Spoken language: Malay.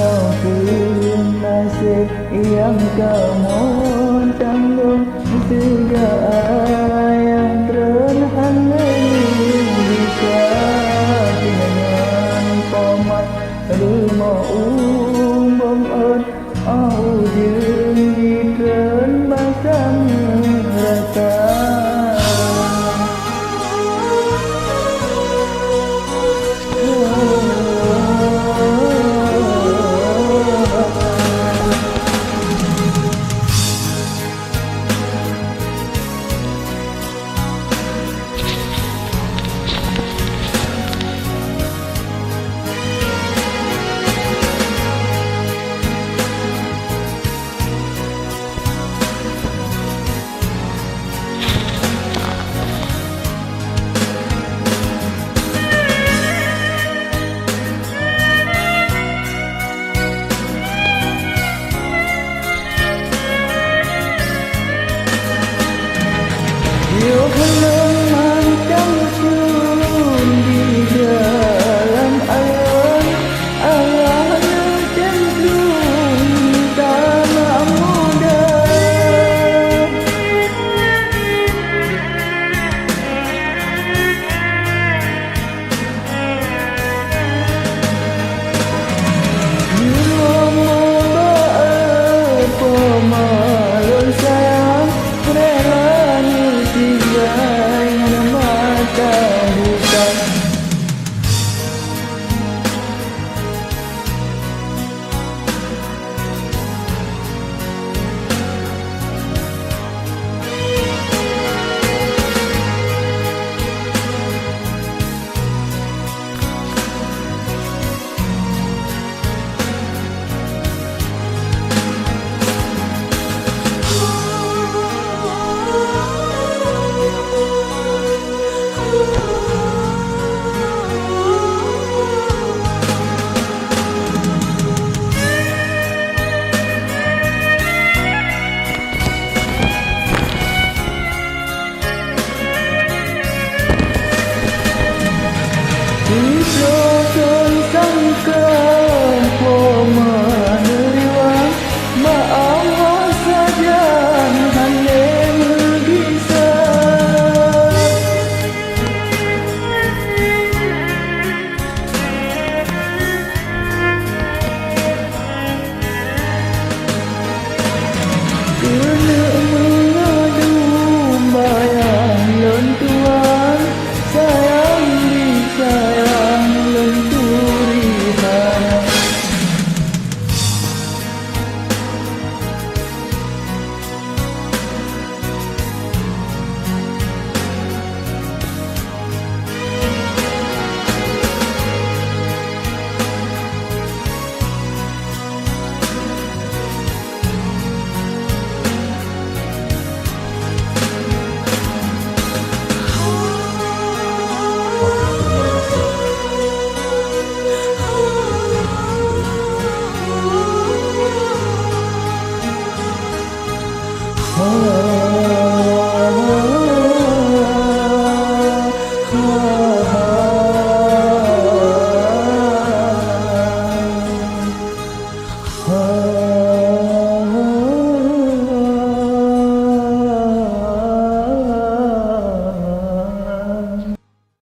maupun nasib yang kamu tanggung, segala yang terhalang bisa dengan pomat rumah umum au jeung diteun bangsa merata. Yo belum mancang sun di dalam alam Allah cenderung tanah muda. Yo membawa pemalon sayang rela dengan mata bukan. Isoson sangkan pemaneriwan maaf saja hanya bisa. Kena mengadu bayang lentuan sayang disayang lenturi hana. Oh